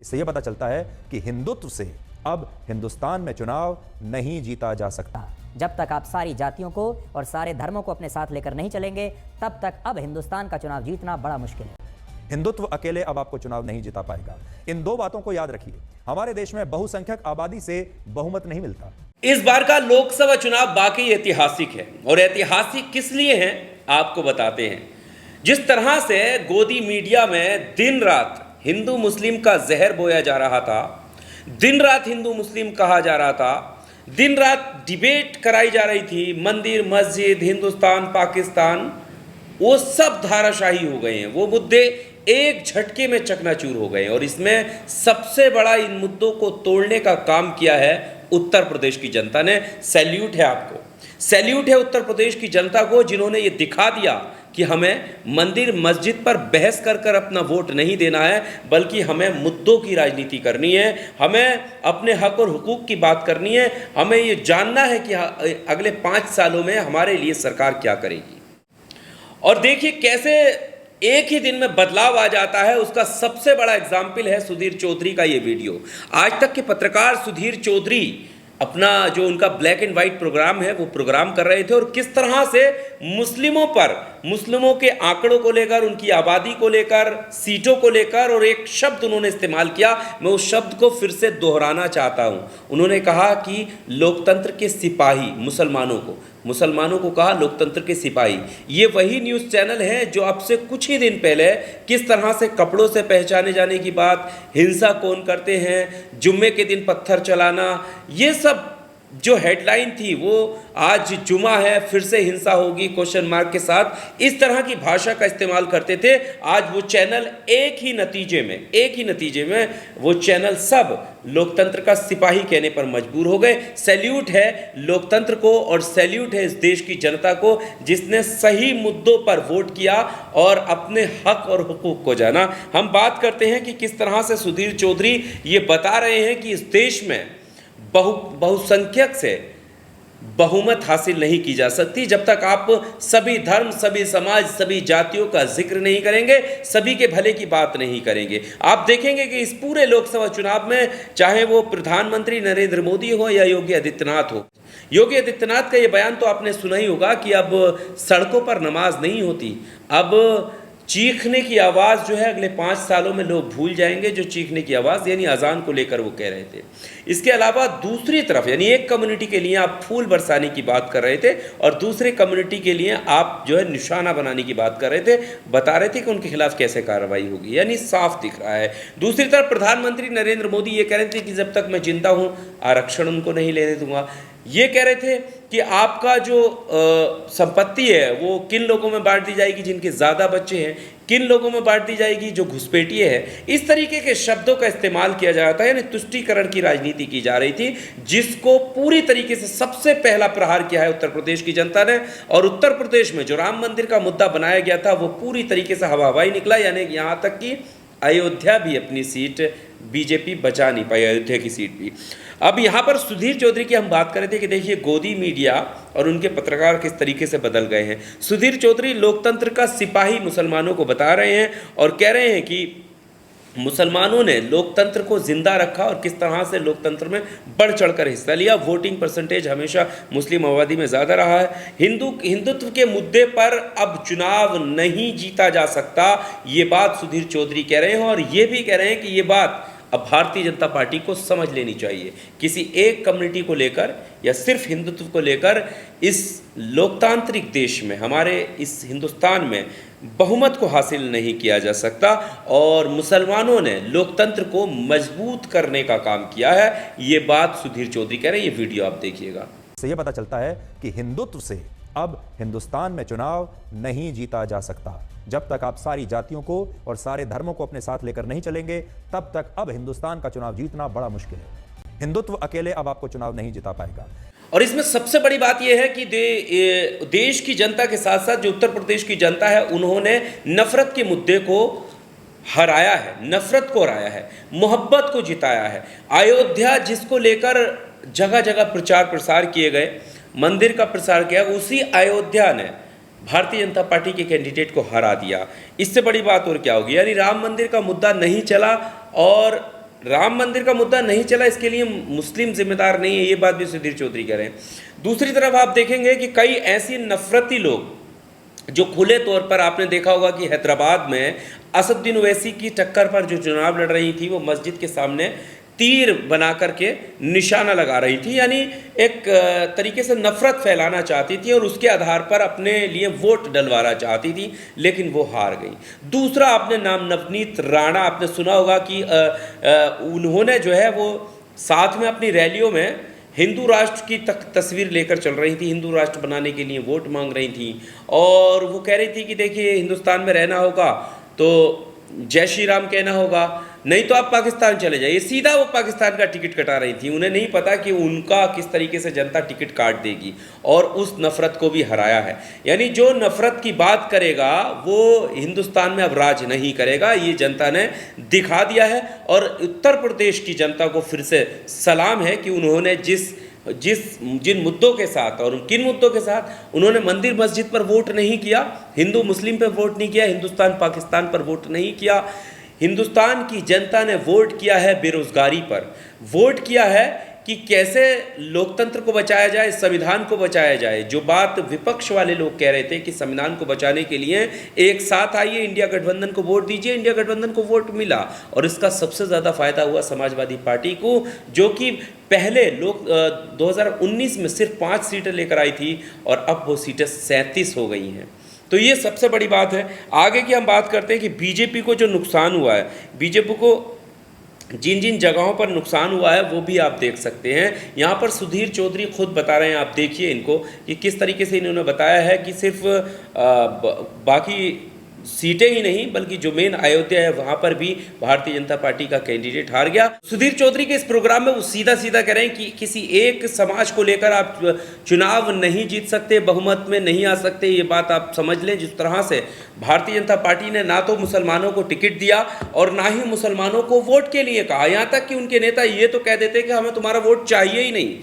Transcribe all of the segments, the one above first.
इससे यह पता चलता है कि हिंदुत्व से अब हिंदुस्तान में चुनाव नहीं जीता जा सकता। जब तक आप सारी जातियों को और सारे धर्मों को अपने साथ लेकर नहीं चलेंगे, तब तक अब हिंदुस्तान का चुनाव जीतना बड़ा मुश्किल है। हिंदुत्व अकेले अब आपको चुनाव नहीं जिता पाएगा। इन दो बातों को याद रखिए। हमारे देश में बहुसंख्यक आबादी से बहुमत नहीं मिलता। इस बार का लोकसभा चुनाव वाकई ऐतिहासिक है, और ऐतिहासिक किस लिए है आपको बताते हैं। जिस तरह से गोदी मीडिया में दिन रात हिंदू मुस्लिम का जहर बोया जा रहा था, दिन रात हिंदू मुस्लिम कहा जा रहा था, दिन रात डिबेट कराई जा रही थी, मंदिर मस्जिद हिंदुस्तान पाकिस्तान, वो सब धाराशाही हो गए हैं। वो मुद्दे एक झटके में चकनाचूर हो गए, और इसमें सबसे बड़ा इन मुद्दों को तोड़ने का काम किया है उत्तर प्रदेश की जनता ने। सैल्यूट है आपको, सैल्यूट है उत्तर प्रदेश की जनता को, जिन्होंने ये दिखा दिया कि हमें मंदिर मस्जिद पर बहस कर कर अपना वोट नहीं देना है, बल्कि हमें मुद्दों की राजनीति करनी है, हमें अपने हक और हुकूक की बात करनी है, हमें ये जानना है कि अगले 5 सालों में हमारे लिए सरकार क्या करेगी। और देखिए कैसे एक ही दिन में बदलाव आ जाता है। उसका सबसे बड़ा एग्जाम्पल है सुधीर चौधरी का ये वीडियो। आज तक के पत्रकार सुधीर चौधरी अपना जो उनका ब्लैक एंड व्हाइट प्रोग्राम है वो प्रोग्राम कर रहे थे, और किस तरह से मुस्लिमों पर, मुस्लिमों के आंकड़ों को लेकर, उनकी आबादी को लेकर, सीटों को लेकर, और एक शब्द उन्होंने इस्तेमाल किया, मैं उस शब्द को फिर से दोहराना चाहता हूं। उन्होंने कहा कि लोकतंत्र के सिपाही, मुसलमानों को कहा लोकतंत्र के सिपाही। ये वही न्यूज़ चैनल है जो अब से कुछ ही दिन पहले किस तरह से कपड़ों से पहचाने जाने की बात, हिंसा कौन करते हैं, जुम्मे के दिन पत्थर चलाना, ये सब जो हेडलाइन थी वो आज जुमा है फिर से हिंसा होगी क्वेश्चन मार्क के साथ, इस तरह की भाषा का इस्तेमाल करते थे। आज वो चैनल एक ही नतीजे में वो चैनल सब लोकतंत्र का सिपाही कहने पर मजबूर हो गए। सैल्यूट है लोकतंत्र को, और सैल्यूट है इस देश की जनता को, जिसने सही मुद्दों पर वोट किया और अपने हक और हुकूक को जाना। हम बात करते हैं कि किस तरह से सुधीर चौधरी ये बता रहे हैं कि इस देश में बहुसंख्यक से बहुमत हासिल नहीं की जा सकती जब तक आप सभी धर्म, सभी समाज, सभी जातियों का जिक्र नहीं करेंगे, सभी के भले की बात नहीं करेंगे। आप देखेंगे कि इस पूरे लोकसभा चुनाव में चाहे वो प्रधानमंत्री नरेंद्र मोदी हो या योगी आदित्यनाथ हो, योगी आदित्यनाथ का ये बयान तो आपने सुना ही होगा कि अब सड़कों पर नमाज नहीं होती, अब चीखने की आवाज़ जो है अगले 5 सालों में लोग भूल जाएंगे, जो चीखने की आवाज़ यानी अजान को लेकर वो कह रहे थे। इसके अलावा दूसरी तरफ यानी एक कम्युनिटी के लिए आप फूल बरसाने की बात कर रहे थे, और दूसरे कम्युनिटी के लिए आप जो है निशाना बनाने की बात कर रहे थे, बता रहे थे कि उनके खिलाफ कैसे कार्रवाई होगी, यानी साफ दिख रहा है। दूसरी तरफ प्रधानमंत्री नरेंद्र मोदी ये कह रहे थे कि जब तक मैं जिंदा हूँ आरक्षण उनको नहीं लेने दूंगा। ये कह रहे थे कि आपका जो संपत्ति है वो किन लोगों में बांट दी जाएगी जिनके ज़्यादा बच्चे हैं, किन लोगों में बांट दी जाएगी जो घुसपैठिए हैं। इस तरीके के शब्दों का इस्तेमाल किया जा रहा था, यानी तुष्टीकरण की राजनीति की जा रही थी, जिसको पूरी तरीके से सबसे पहला प्रहार किया है उत्तर प्रदेश की जनता ने। और उत्तर प्रदेश में जो राम मंदिर का मुद्दा बनाया गया था वो पूरी तरीके से हवा हवाई निकला, यानी यहाँ तक कि अयोध्या भी अपनी सीट बीजेपी बचा नहीं पाई, अयोध्या की सीट भी। अब यहाँ पर सुधीर चौधरी की हम बात कर रहे थे कि देखिए गोदी मीडिया और उनके पत्रकार किस तरीके से बदल गए हैं। सुधीर चौधरी लोकतंत्र का सिपाही मुसलमानों को बता रहे हैं और कह रहे हैं कि मुसलमानों ने लोकतंत्र को जिंदा रखा और किस तरह से लोकतंत्र में बढ़ चढ़कर हिस्सा लिया। वोटिंग परसेंटेज हमेशा मुस्लिम आबादी में ज़्यादा रहा है। हिंदुत्व के मुद्दे पर अब चुनाव नहीं जीता जा सकता, ये बात सुधीर चौधरी कह रहे हैं, और ये भी कह रहे हैं कि ये बात अब भारतीय जनता पार्टी को समझ लेनी चाहिए। किसी एक कम्युनिटी को लेकर या सिर्फ हिंदुत्व को लेकर इस लोकतांत्रिक देश में, हमारे इस हिंदुस्तान में बहुमत को हासिल नहीं किया जा सकता, और मुसलमानों ने लोकतंत्र को मजबूत करने का काम किया है। ये बात सुधीर चौधरी कह रहे हैं, ये वीडियो आप देखिएगा। इससे यह पता चलता है कि हिंदुत्व से अब हिंदुस्तान में चुनाव नहीं जीता जा सकता। जब तक आप सारी जातियों को और सारे धर्मों को अपने साथ लेकर नहीं चलेंगे, तब तक अब हिंदुस्तान का चुनाव जीतना बड़ा मुश्किल है। हिंदुत्व अकेले अब आपको चुनाव नहीं जिता पाएगा। और इसमें सबसे बड़ी बात यह है कि देश की जनता के साथ साथ जो उत्तर प्रदेश की जनता है, उन्होंने नफरत के मुद्दे को हराया है, नफरत को हराया है, मोहब्बत को जिताया है। अयोध्या जिसको लेकर जगह जगह प्रचार प्रसार किए गए, मंदिर का प्रसार किया, उसी अयोध्या ने भारतीय जनता पार्टी के कैंडिडेट को हरा दिया। इससे बड़ी बात और क्या होगी, यानी राम मंदिर का मुद्दा नहीं चला और राम मंदिर का मुद्दा नहीं चला इसके लिए मुस्लिम जिम्मेदार नहीं है, ये बात भी सुधीर चौधरी कह रहे हैं। दूसरी तरफ आप देखेंगे कि कई ऐसी नफरती लोग जो खुले तौर पर, आपने देखा होगा कि हैदराबाद में असदुद्दीन ओवैसी की टक्कर पर जो चुनाव लड़ रही थी वो मस्जिद के सामने तीर बना करके निशाना लगा रही थी, यानी एक तरीके से नफरत फैलाना चाहती थी और उसके आधार पर अपने लिए वोट डलवाना चाहती थी, लेकिन वो हार गई। दूसरा, आपने नाम नवनीत राणा आपने सुना होगा कि उन्होंने जो है वो साथ में अपनी रैलियों में हिंदू राष्ट्र की तस्वीर लेकर चल रही थी, हिंदू राष्ट्र बनाने के लिए वोट मांग रही थी और वो कह रही थी कि देखिए हिंदुस्तान में रहना होगा तो जय श्री राम कहना होगा, नहीं तो आप पाकिस्तान चले जाइए। सीधा वो पाकिस्तान का टिकट कटा रही थी। उन्हें नहीं पता कि उनका किस तरीके से जनता टिकट काट देगी और उस नफरत को भी हराया है। यानी जो नफरत की बात करेगा वो हिंदुस्तान में अब राज नहीं करेगा, ये जनता ने दिखा दिया है। और उत्तर प्रदेश की जनता को फिर से सलाम है कि उन्होंने जिन मुद्दों के साथ और किन मुद्दों के साथ उन्होंने मंदिर मस्जिद पर वोट नहीं किया, हिंदू मुस्लिम पर वोट नहीं किया, हिंदुस्तान पाकिस्तान पर वोट नहीं किया। हिंदुस्तान की जनता ने वोट किया है बेरोजगारी पर, वोट किया है कि कैसे लोकतंत्र को बचाया जाए, संविधान को बचाया जाए। जो बात विपक्ष वाले लोग कह रहे थे कि संविधान को बचाने के लिए एक साथ आइए, इंडिया गठबंधन को वोट दीजिए, इंडिया गठबंधन को वोट मिला और इसका सबसे ज़्यादा फायदा हुआ समाजवादी पार्टी को, जो कि पहले 2019 में सिर्फ 5 सीटें लेकर आई थी और अब वो सीटें 37 हो गई हैं। तो ये सबसे बड़ी बात है। आगे की हम बात करते हैं कि बीजेपी को जो नुकसान हुआ है, बीजेपी को जिन जिन जगहों पर नुकसान हुआ है वो भी आप देख सकते हैं। यहाँ पर सुधीर चौधरी खुद बता रहे हैं, आप देखिए इनको कि किस तरीके से इन्होंने बताया है कि सिर्फ बाकी सीटें ही नहीं बल्कि जो मेन अयोध्या है वहां पर भी भारतीय जनता पार्टी का कैंडिडेट हार गया। सुधीर चौधरी के इस प्रोग्राम में वो सीधा सीधा कह रहे हैं कि किसी एक समाज को लेकर आप चुनाव नहीं जीत सकते, बहुमत में नहीं आ सकते। ये बात आप समझ लें। जिस तरह से भारतीय जनता पार्टी ने ना तो मुसलमानों को टिकट दिया और ना ही मुसलमानों को वोट के लिए कहा, यहाँ तक कि उनके नेता ये तो कह देते कि हमें तुम्हारा वोट चाहिए ही नहीं।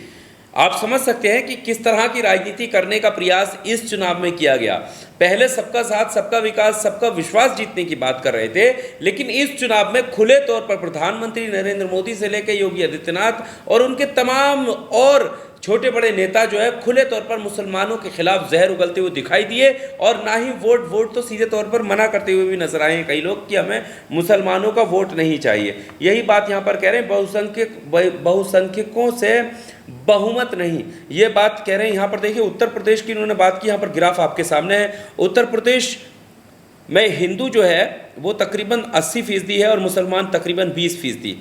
आप समझ सकते हैं कि किस तरह की राजनीति करने का प्रयास इस चुनाव में किया गया। पहले सबका साथ, सबका विकास, सबका विश्वास जीतने की बात कर रहे थे, लेकिन इस चुनाव में खुले तौर पर प्रधानमंत्री नरेंद्र मोदी से लेकर योगी आदित्यनाथ और उनके तमाम और छोटे बड़े नेता जो है खुले तौर पर मुसलमानों के खिलाफ जहर उगलते हुए दिखाई दिए और ना ही वोट तो सीधे तौर पर मना करते हुए भी नजर आए हैं कई लोग कि हमें मुसलमानों का वोट नहीं चाहिए। यही बात यहाँ पर कह रहे हैं, बहुसंख्यकों से बहुमत नहीं, ये बात कह रहे हैं। यहाँ पर देखिए उत्तर प्रदेश की इन्होंने बात की, यहाँ पर ग्राफ आपके सामने है। उत्तर प्रदेश में हिंदू जो है वो तकरीबन 80% है और मुसलमान तकरीबन 20%।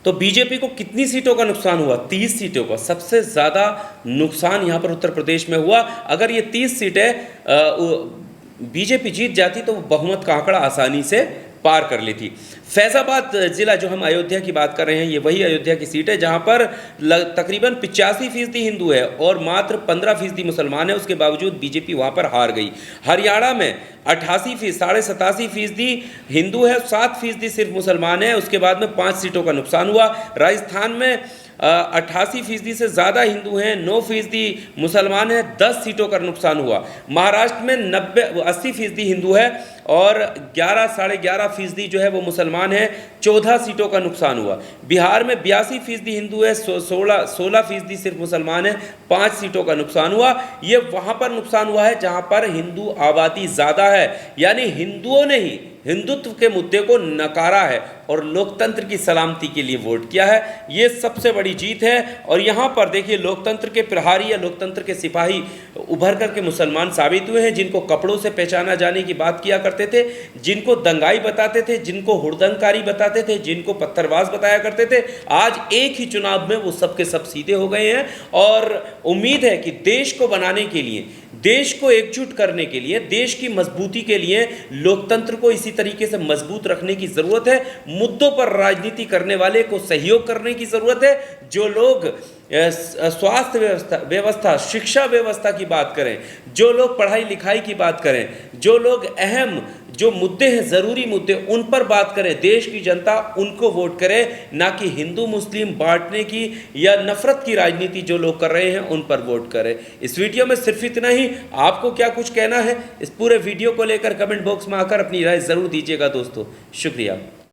तो बीजेपी को कितनी सीटों का नुकसान हुआ? 30 सीटों का। सबसे ज़्यादा नुकसान यहाँ पर उत्तर प्रदेश में हुआ। अगर ये 30 सीटें बीजेपी जीत जाती तो बहुमत का आंकड़ा आसानी से पार कर लेती। फैजाबाद जिला जो हम अयोध्या की बात कर रहे हैं, ये वही अयोध्या की सीट है जहां पर तकरीबन 85% हिंदू है और मात्र 15% मुसलमान है। उसके बावजूद बीजेपी वहां पर हार गई। हरियाणा में 87% हिंदू है, 7% सिर्फ मुसलमान है। उसके बाद में 5 सीटों का नुकसान हुआ। राजस्थान में 88% से ज़्यादा हिंदू हैं, 9% मुसलमान हैं, 10 सीटों का नुकसान हुआ। महाराष्ट्र में 80% हिंदू है और 11-11.5% जो है वो मुसलमान है, 14 सीटों का नुकसान हुआ। बिहार में 82% हिंदू है, 16% सिर्फ मुसलमान है, 5 सीटों का नुकसान हुआ। ये वहाँ पर नुकसान हुआ है जहाँ पर हिंदू आबादी ज़्यादा है, यानी हिंदुओं ने ही हिंदुत्व के मुद्दे को नकारा है और लोकतंत्र की सलामती के लिए वोट किया है। ये सबसे बड़ी जीत है। और यहाँ पर देखिए लोकतंत्र के प्रहारी या लोकतंत्र के सिपाही उभर कर के मुसलमान साबित हुए हैं, जिनको कपड़ों से पहचाना जाने की बात किया करते थे, जिनको दंगाई बताते थे, जिनको हुड़दंगकारी बताते थे, जिनको पत्थरबाज बताया करते थे, आज एक ही चुनाव में वो सब के सब सीधे हो गए हैं। और उम्मीद है कि देश को बनाने के लिए, देश को एकजुट करने के लिए, देश की मजबूती के लिए लोकतंत्र को इसी तरीके से मजबूत रखने की जरूरत है। मुद्दों पर राजनीति करने वाले को सहयोग करने की जरूरत है। जो लोग स्वास्थ्य व्यवस्था, शिक्षा व्यवस्था की बात करें, जो लोग पढ़ाई लिखाई की बात करें, जो लोग अहम जो मुद्दे हैं, ज़रूरी मुद्दे, उन पर बात करें, देश की जनता उनको वोट करे, ना कि हिंदू मुस्लिम बांटने की या नफरत की राजनीति जो लोग कर रहे हैं उन पर वोट करें। इस वीडियो में सिर्फ इतना ही। आपको क्या कुछ कहना है इस पूरे वीडियो को लेकर कमेंट बॉक्स में आकर अपनी राय ज़रूर दीजिएगा दोस्तों। शुक्रिया।